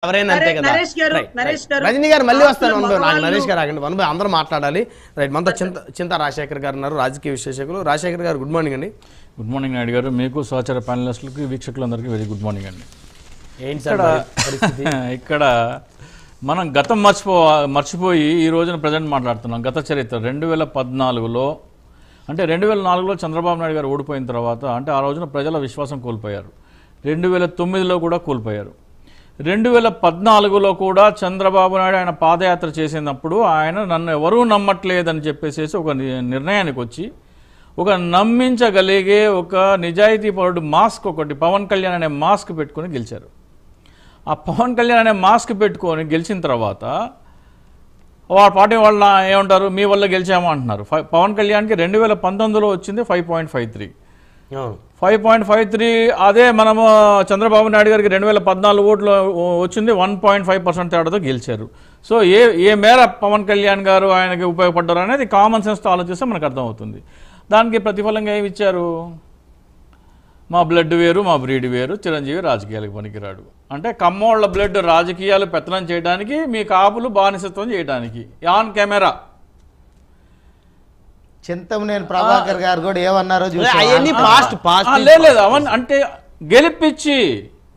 ఎవరైనా అంతే కదా. రజనీ గారు మళ్ళీ వస్తాను, నాకు నరేష్ గారు ఆగండి, అందరూ మాట్లాడాలి. రైట్, మనతో చింత రాజశేఖర్ గారు ఉన్నారు, రాజకీయ విశ్లేషకులు. రాజశేఖర్ గారు గుడ్ మార్నింగ్ అండి. గుడ్ మార్నింగ్ నాయుడు గారు, మీకు సహచర ప్యానలిస్టులకి వీక్షకులందరికీ వెరీ గుడ్ మార్నింగ్ అండి. ఏంటి సార్ ఇక్కడ మనం గతం మర్చిపోయి ఈ రోజున ప్రజెంట్ మాట్లాడుతున్నాం. గత చరిత్ర 2014లో అంటే 2004లో చంద్రబాబు నాయుడు గారు ఓడిపోయిన తర్వాత అంటే ఆ రోజున ప్రజల విశ్వాసం కోల్పోయారు. 2009లో కూడా కోల్పోయారు. 2014లో కూడా చంద్రబాబు నాయుడు ఆయన పాదయాత్ర చేసినప్పుడు ఆయన నన్ను ఎవరూ నమ్మట్లేదని చెప్పేసి ఒక నిర్ణయానికి వచ్చి ఒక నమ్మించగలిగే ఒక నిజాయితీ పరుడు మాస్క్ ఒకటి పవన్ కళ్యాణ్ అనే మాస్క్ పెట్టుకొని గెలిచారు. ఆ పవన్ కళ్యాణ్ అనే మాస్క్ పెట్టుకొని గెలిచిన తర్వాత వాళ్ళ పార్టీ వాళ్ళ ఏమంటారు, మీ వల్ల గెలిచామో అంటున్నారు. పవన్ కళ్యాణ్కి 2019లో వచ్చింది 5.53. 5.53 అదే మనము చంద్రబాబు నాయుడు గారికి 2014 ఓట్లు వచ్చింది 1.5% తేడాతో గెలిచారు. సో ఏ మేర పవన్ కళ్యాణ్ గారు ఆయనకి ఉపయోగపడ్డారు అనేది కామన్ సెన్స్తో ఆలోచిస్తే మనకు అర్థమవుతుంది. దానికి ప్రతిఫలంగా ఏమి ఇచ్చారు, మా బ్లడ్ వేరు మా బ్రీడ్ వేరు, చిరంజీవి రాజకీయాలకు పనికిరాడు అంటే కమ్మోళ్ళ బ్లడ్ రాజకీయాలు పెత్తనం చేయడానికి, మీ కాపులు బానిసత్వం చేయడానికి ఆన్ కెమెరా. చింతమనేని ప్రభాకర్ గారు కూడా ఏమన్నారో లేదు అవన్నీ అంటే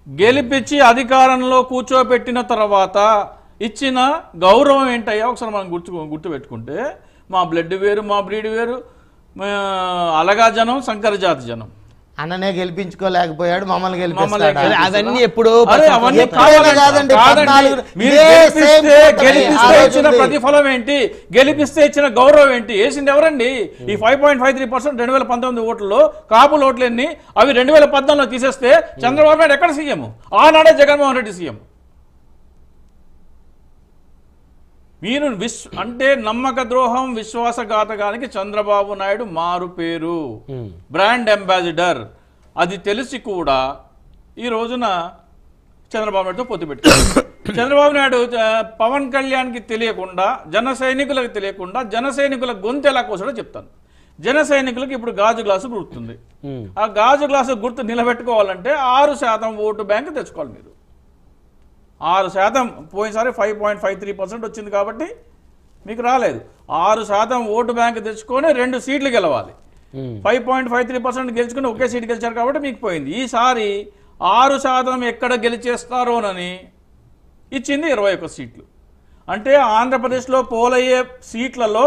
గెలిపించి అధికారంలో కూర్చోబెట్టిన తర్వాత ఇచ్చిన గౌరవం ఏంటయ్యా ఒకసారి మనం గుర్తుపెట్టుకుంటే, మా బ్లడ్ వేరు మా బ్రీడ్ వేరు, అలగా జనం శంకర జాతి జనం. అన్ననే గెలిపించుకోలేకపోయాడు, మమ్మల్ని అవన్నీ ఎప్పుడు గెలిపిస్తే ఇచ్చిన ప్రతిఫలం ఏంటి, గెలిపిస్తే ఇచ్చిన గౌరవం ఏంటి, వేసింది ఎవరండి? ఈ 5.53% 2019 ఓట్లలో కాపుల ఓట్లు ఎన్ని, అవి 2014లో తీసేస్తే చంద్రబాబు నాయుడు ఎక్కడ సీఎం? ఆనాడే జగన్మోహన్ రెడ్డి సీఎం. మీరు అంటే నమ్మక ద్రోహం విశ్వాసఘాతకానికి చంద్రబాబు నాయుడు మారు పేరు, బ్రాండ్ అంబాసిడర్. అది తెలిసి కూడా ఈ రోజున చంద్రబాబు నాయుడుతో పొత్తు పెట్టారు. చంద్రబాబు నాయుడు పవన్ కళ్యాణ్కి తెలియకుండా, జన సైనికులకు తెలియకుండా, జన సైనికుల గొంతు ఎలా కోసాడో చెప్తాను. జన సైనికులకు ఇప్పుడు గాజు గ్లాసు గుర్తుంది. ఆ గాజు గ్లాసు గుర్తు నిలబెట్టుకోవాలంటే 6% ఓటు బ్యాంక్ తెచ్చుకోవాలి. మీరు 6%, పోయినసారి 5.53% వచ్చింది కాబట్టి మీకు రాలేదు. 6% ఓటు బ్యాంక్ తెచ్చుకొని 2 సీట్లు గెలవాలి. 5.53% గెలుచుకుని ఒకే సీటు గెలిచారు కాబట్టి మీకు పోయింది. ఈసారి 6% ఎక్కడ గెలిచేస్తారోనని ఇచ్చింది 21 సీట్లు. అంటే ఆంధ్రప్రదేశ్లో పోలయ్యే సీట్లలో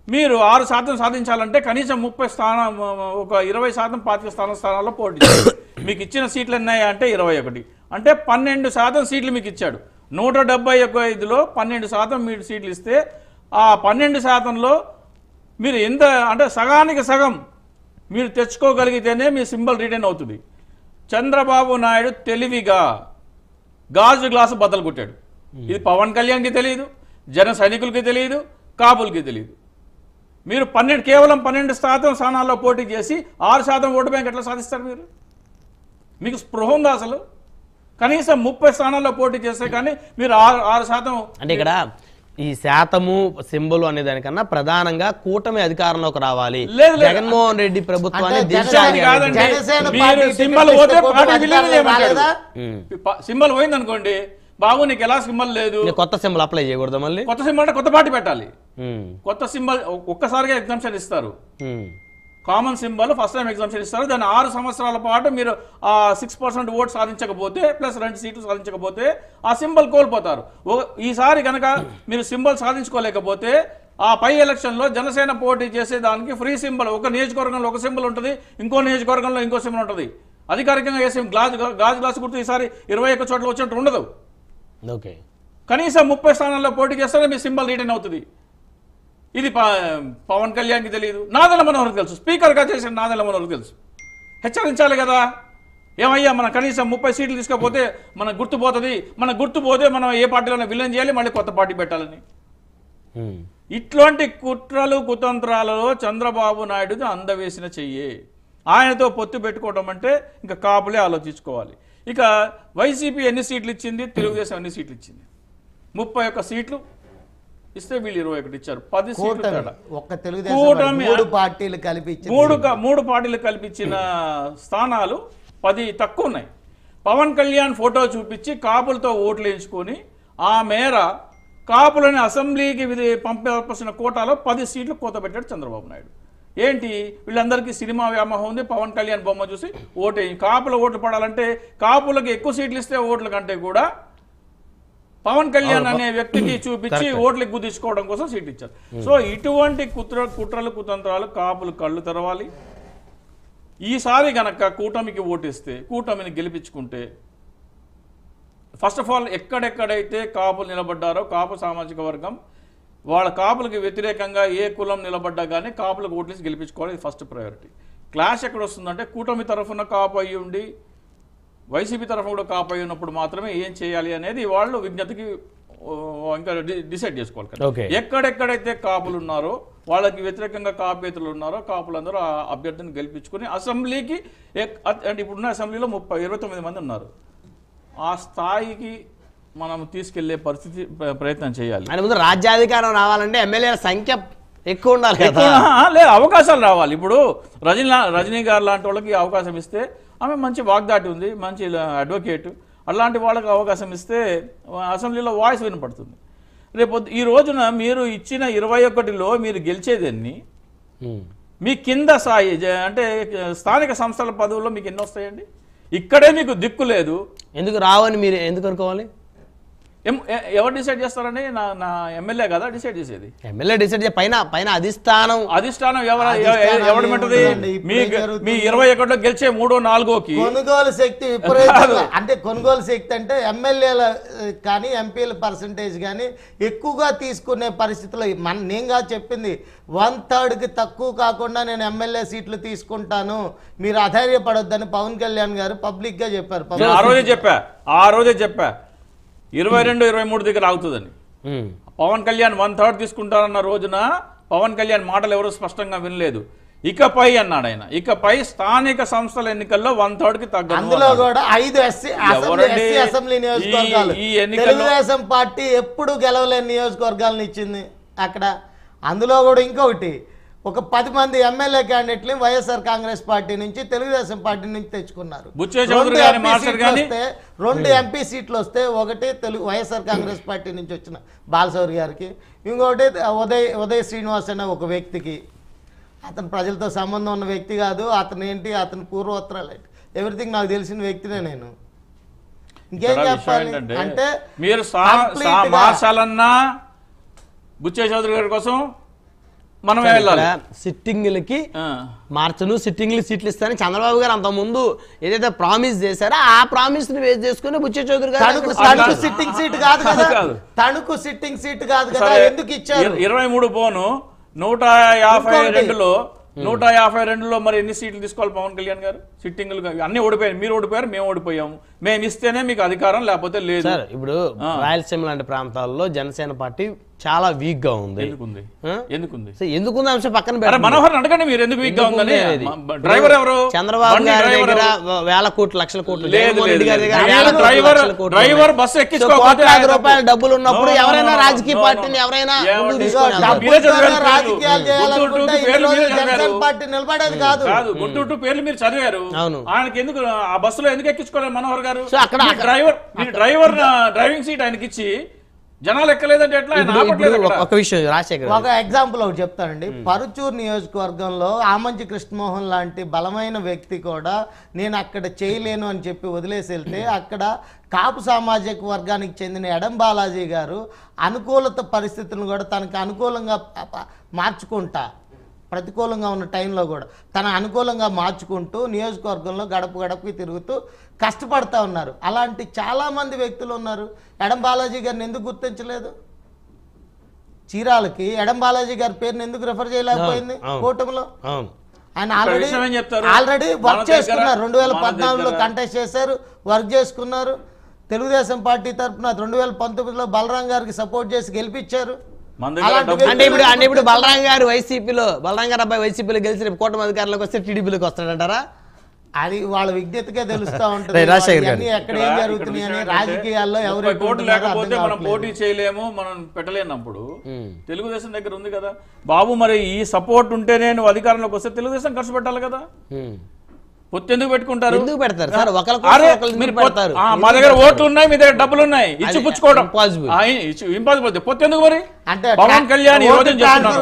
మీరు 6% సాధించాలంటే కనీసం 30 స్థానం, ఒక 20% 25 స్థానాల్లో పోటీ చేయాలి. మీకు ఇచ్చిన సీట్లు ఎన్నాయా అంటే 21, అంటే 12% సీట్లు మీకు ఇచ్చాడు. 175లో 12% మీరు సీట్లు ఇస్తే ఆ 12%లో మీరు ఎంత అంటే సగానికి సగం మీరు తెచ్చుకోగలిగితేనే మీ సింబల్ రిటర్న్ అవుతుంది. చంద్రబాబు నాయుడు తెలివిగా గాజు గ్లాసు బద్దలు కొట్టాడు. ఇది పవన్ కళ్యాణ్కి తెలియదు, జన సైనికులకి తెలియదు, కాపులకి తెలియదు. మీరు కేవలం 12% స్థానాల్లో పోటీ చేసి 6% ఓటు బ్యాంక్ ఎట్లా సాధిస్తారు? మీకు స్పృహ ఉందా అసలు? కనీసం 30 స్థానాల్లో పోటీ చేస్తే కానీ మీరు 6% అంటే ఇక్కడ ఈ శాతము సింబల్ అనే దానికన్నా ప్రధానంగా కూటమి అధికారంలోకి రావాలి, జగన్మోహన్ రెడ్డి ప్రభుత్వాన్ని సింబల్ పోయింది అనుకోండి, బాబు నీకు ఎలా సింబల్ లేదు, కొత్త సింబల్ అప్లై చేయకూడదు, మళ్ళీ కొత్త సింబల్ అంటే కొత్త పార్టీ పెట్టాలి. కొత్త సింబల్ ఒక్కసారిగా ఎగ్జామ్షన్ ఇస్తారు. Common symbol first time exemption ఇస్తారు. దాన్ని 6 సంవత్సరాల పాటు మీరు ఆ 6% ఓటు సాధించకపోతే ప్లస్ 2 సీట్లు సాధించకపోతే ఆ సింబల్ కోల్పోతారు. ఈసారి కనుక మీరు సింబల్ సాధించుకోలేకపోతే ఆ పై ఎలక్షన్లో జనసేన పోటీ చేసేదానికి ఫ్రీ సింబల్, ఒక నియోజకవర్గంలో ఒక సింబల్ ఉంటుంది, ఇంకో నియోజకవర్గంలో ఇంకో సింబల్ ఉంటుంది. అధికారికంగా వేసే గాజు గ్లాసు గుర్తు ఈసారి 21 చోట్ల వచ్చినట్టు ఉండదు. కనీసం 30 స్థానాల్లో పోటీ చేస్తేనే మీ సింబల్ రిటర్న్ అవుతుంది. ఇది పవన్ కళ్యాణ్కి తెలియదు, నాదెళ్ల మనోహర్కి తెలుసు, స్పీకర్గా చేసిన నాదెళ్ల మనోహర్కి తెలుసు. హెచ్చరించాలి కదా, ఏమయ్యా మన కనీసం 30 సీట్లు తీసుకోకపోతే మన గుర్తు పోతుంది, మన గుర్తు పోతే మనం ఏ పార్టీలోనే విలన్ చేయాలి, మళ్ళీ కొత్త పార్టీ పెట్టాలని. ఇట్లాంటి కుట్రలు కుతంత్రాలలో చంద్రబాబు నాయుడుది అందవేసిన చెయ్యే. ఆయనతో పొత్తు పెట్టుకోవడం అంటే ఇంకా కాపులే ఆలోచించుకోవాలి. ఇక వైసీపీ ఎన్ని సీట్లు ఇచ్చింది, తెలుగుదేశం ఎన్ని సీట్లు ఇచ్చింది? 31 సీట్లు ఇస్తే వీళ్ళు 21 ఇచ్చారు. 10 సీట్లు మూడు పార్టీలు కల్పించిన స్థానాలు 10 తక్కువ ఉన్నాయి. పవన్ కళ్యాణ్ ఫోటో చూపించి కాపులతో ఓట్లు వేయించుకొని ఆ మేర కాపులని అసెంబ్లీకి పంపాల్సిన కోటాలో 10 సీట్లు కోత పెట్టాడు చంద్రబాబు నాయుడు. ఏంటి వీళ్ళందరికీ సినిమా వ్యామోహం ఉంది, పవన్ కళ్యాణ్ బొమ్మ చూసి ఓటే కాపుల ఓట్లు పడాలంటే కాపులకు ఎక్కువ సీట్లు ఇస్తే ఓట్ల కంటే కూడా పవన్ కళ్యాణ్ అనే వ్యక్తికి చూపించి ఓట్లకు గుద్దించుకోవడం కోసం సీట్లు ఇచ్చారు. సో ఇటువంటి కుట్రలు కుతంత్రాలు కాపులు కళ్ళు తెరవాలి. ఈసారి గనక కూటమికి ఓటిస్తే కూటమిని గెలిపించుకుంటే ఫస్ట్ ఆఫ్ ఆల్ ఎక్కడెక్కడైతే కాపులు నిలబడ్డారో కాపు సామాజిక వర్గం వాళ్ళ కాపులకు వ్యతిరేకంగా ఏ కులం నిలబడ్డా కానీ కాపులకు ఓట్లేసి గెలిపించుకోవాలి. ఇది ఫస్ట్ ప్రయారిటీ. క్లాష్ ఎక్కడ వస్తుందంటే కూటమి తరఫున కాపు అయ్యి ఉండి వైసీపీ తరఫున కూడా కాపు అయి ఉన్నప్పుడు మాత్రమే ఏం చేయాలి అనేది వాళ్ళు విజ్ఞతకి ఇంకా డిసైడ్ చేసుకోవాలి కదా. ఎక్కడెక్కడైతే కాపులు ఉన్నారో వాళ్ళకి వ్యతిరేకంగా కాపేతులు ఉన్నారో కాపులందరూ ఆ అభ్యర్థిని గెలిపించుకుని అసెంబ్లీకి అంటే ఇప్పుడున్న అసెంబ్లీలో 29 మంది ఉన్నారు. ఆ స్థాయికి మనం తీసుకెళ్లే పరిస్థితి ప్రయత్నం చేయాలి. ఆయన ముందు రాజ్యాధికారం రావాలంటే ఎమ్మెల్యేల సంఖ్య ఎక్కువ ఉండాలి, లేదు అవకాశాలు రావాలి. ఇప్పుడు రజనీ గారు లాంటి వాళ్ళకి అవకాశం ఇస్తే ఆమె మంచి వాగ్దాటి ఉంది, మంచి అడ్వకేట్, అలాంటి వాళ్ళకి అవకాశం ఇస్తే అసెంబ్లీలో వాయిస్ వినపడుతుంది. రేపు ఈ రోజున మీరు ఇచ్చిన 21లో మీరు గెలిచేదాన్ని మీ కింద స్థాయి అంటే స్థానిక సంస్థల పదవుల్లో మీకు ఎన్ని వస్తాయండి? ఇక్కడే మీకు దిక్కు లేదు. ఎందుకు రావని మీరు ఎందుకు అనుకోవాలి? ఎవరు డిసైడ్ చేస్తారని నా ఎమ్మెల్యే కదా డిసైడ్ చేసేది. ఎమ్మెల్యే డిసైడ్ పైన అధిష్టానం ఎవరు పెట్టది? మీ 21లో గెలిచే 3, 4కి కొనుగోలు శక్తి విపరీతంగా అంటే కొనుగోలు శక్తి అంటే ఎమ్మెల్యేల కానీ ఎంపీల పర్సంటేజ్ కానీ ఎక్కువగా తీసుకునే పరిస్థితిలో నేను చెప్పింది 1/3కి తక్కువ కాకుండా నేను ఎమ్మెల్యే సీట్లు తీసుకుంటాను, మీరు అధైర్యపడొద్దని పవన్ కళ్యాణ్ గారు పబ్లిక్ గా చెప్పారు. ఆ రోజే చెప్పా 22, 23 దగ్గర ఆగుతుందని. పవన్ కళ్యాణ్ 1/3 తీసుకుంటారన్న రోజున పవన్ కళ్యాణ్ మాటలు ఎవరు స్పష్టంగా వినలేదు. ఇకపై అన్నాడు ఆయన, ఇకపై స్థానిక సంస్థల ఎన్నికల్లో 1/3కి తగ్గదు. అందులో కూడా 5 అసెంబ్లీ నియోజకవర్గాలు తెలుగుదేశం పార్టీ ఎప్పుడు గెలవలేని నియోజకవర్గాలను ఇచ్చింది అక్కడ. అందులో కూడా ఇంకొకటి ఒక 10 మంది ఎమ్మెల్యే క్యాండిడేట్ని వైఎస్ఆర్ కాంగ్రెస్ పార్టీ నుంచి తెలుగుదేశం పార్టీ నుంచి తెచ్చుకున్నారు. 2 ఎంపీ సీట్లు వస్తే ఒకటి వైఎస్ఆర్ కాంగ్రెస్ పార్టీ నుంచి వచ్చిన బాలశౌరి గారికి, ఇంకొకటి ఉదయ్ శ్రీనివాస్ అనే ఒక వ్యక్తికి. అతను ప్రజలతో సంబంధం ఉన్న వ్యక్తి కాదు, అతను ఏంటి అతని పూర్వోత్తరాలు ఎవ్రీథింగ్ నాకు తెలిసిన వ్యక్తినే నేను. ఇంకేం చెప్పాలి అంటే మీరు మార్చాలన్నా బుచ్చయ్య చౌదరి గారి కోసం మనం వెళ్ళాలి. సిట్టింగ్లకి మార్చను, సిట్టింగ్లు సీట్లు ఇస్తానని చంద్రబాబు గారు అంత ముందు ఏదైతే ప్రామిస్ చేశారో ఆ ప్రామిస్ ని బేస్ చేసుకుని బుచ్చయ్య చౌదరి గారు తణుకు సిట్టింగ్ సీట్ కాదు కదా, తణుకు సిట్టింగ్ సీట్ కాదు కదా, ఎందుకు ఇచ్చారు? 23 పోను 152లో 152లో మరి ఎన్ని సీట్లు తీసుకోవాలి పవన్ కళ్యాణ్ గారు? సిట్టింగ్లు అన్ని ఓడిపోయారు, మీరు ఓడిపోయారు, మేము ఓడిపోయాము. మేము ఇస్తేనే మీకు అధికారం, లేకపోతే లేదు. ఇప్పుడు రాయలసీమ లాంటి ప్రాంతాల్లో జనసేన పార్టీ చాలా వీక్ గా ఉంది. ఎందుకుంది అంశం పక్కన మనోహర్ అడగండి, మీరు ఎందుకు వీక్ గా ఉందని. డ్రైవర్ ఎవరు? చంద్రబాబు గారి దగ్గర వేల కోట్లు లక్షల కోట్లు, డ్రైవర్ బస్సు ఎక్కించుకోకపోతే రూపాయల డబ్బులు ఉన్నప్పుడు ఎవరైనా రాజకీయ పార్టీని ఎవరైనా గుంటూరు పేర్లు మీరు చదివారు, ఆయనకి ఎందుకు ఆ బస్సులో ఎందుకు ఎక్కించుకోలేదు మనోహర్ గారు? డ్రైవర్ డ్రైవింగ్ సీట్ ఆయనకి ఇచ్చి జనాలు ఎక్కలేదంటే ఎట్లా? ఒక ఎగ్జాంపుల్ ఒకటి చెప్తానండి. పరుచూరు నియోజకవర్గంలో ఆమంచి కృష్ణమోహన్ లాంటి బలమైన వ్యక్తి కూడా నేను అక్కడ చేయలేను అని చెప్పి వదిలేసి వెళ్తే అక్కడ కాపు సామాజిక వర్గానికి చెందిన ఎడం బాలాజీ గారు అనుకూలత పరిస్థితులను కూడా తనకు అనుకూలంగా మార్చుకుంటా, ప్రతికూలంగా ఉన్న టైంలో కూడా తన అనుకూలంగా మార్చుకుంటూ నియోజకవర్గంలో గడప గడపకి తిరుగుతూ కష్టపడతా ఉన్నారు. అలాంటి చాలామంది వ్యక్తులు ఉన్నారు. ఎడం బాలాజీ గారిని ఎందుకు గుర్తించలేదు? చీరాలకి ఎడం బాలాజీ గారి పేరుని ఎందుకు రిఫర్ చేయలేకపోయింది కూటమిలో? ఆయన ఆల్రెడీ వర్క్ చేసుకున్నారు. 2014లో కంటెస్ట్ చేశారు, వర్క్ చేసుకున్నారు. తెలుగుదేశం పార్టీ తరఫున 2019లో బలరాం గారికి సపోర్ట్ చేసి గెలిపించారు. అంటే ఇప్పుడు బలరాం గారు వైసీపీలో, బలరాం గారు అబ్బాయి వైసీపీలో గెలిచి రేపు కూటమి అధికారంలోకి వస్తే టీడీపీలోకి వస్తాడంటారా? అది వాళ్ళ విజ్ఞతగా తెలుస్తా ఉంటుంది. ఎక్కడ ఏం జరుగుతున్నాయి అని రాజకీయాల్లో ఎవరు లేకపోతే మనం పోటీ చేయలేము, మనం పెట్టలేనప్పుడు తెలుగుదేశం దగ్గర ఉంది కదా బాబు. మరి ఈ సపోర్ట్ ఉంటేనే నువ్వు అధికారంలోకి వస్తే తెలుగుదేశం ఖర్చు పెట్టాలి కదా. పొత్తు ఎందుకు పెట్టుకుంటారు? ఎందుకు పెడతారు సార్? అరే మీరు మా దగ్గర ఓట్లు ఉన్నాయి, మీ దగ్గర డబ్బులు ఉన్నాయి, ఇచ్చి పుచ్చుకోవడం ఇంపాసిబుల్. పొత్తు ఎందుకు మరి? అంటే పవన్ కళ్యాణ్ ఈ రోజు చెప్తున్నారు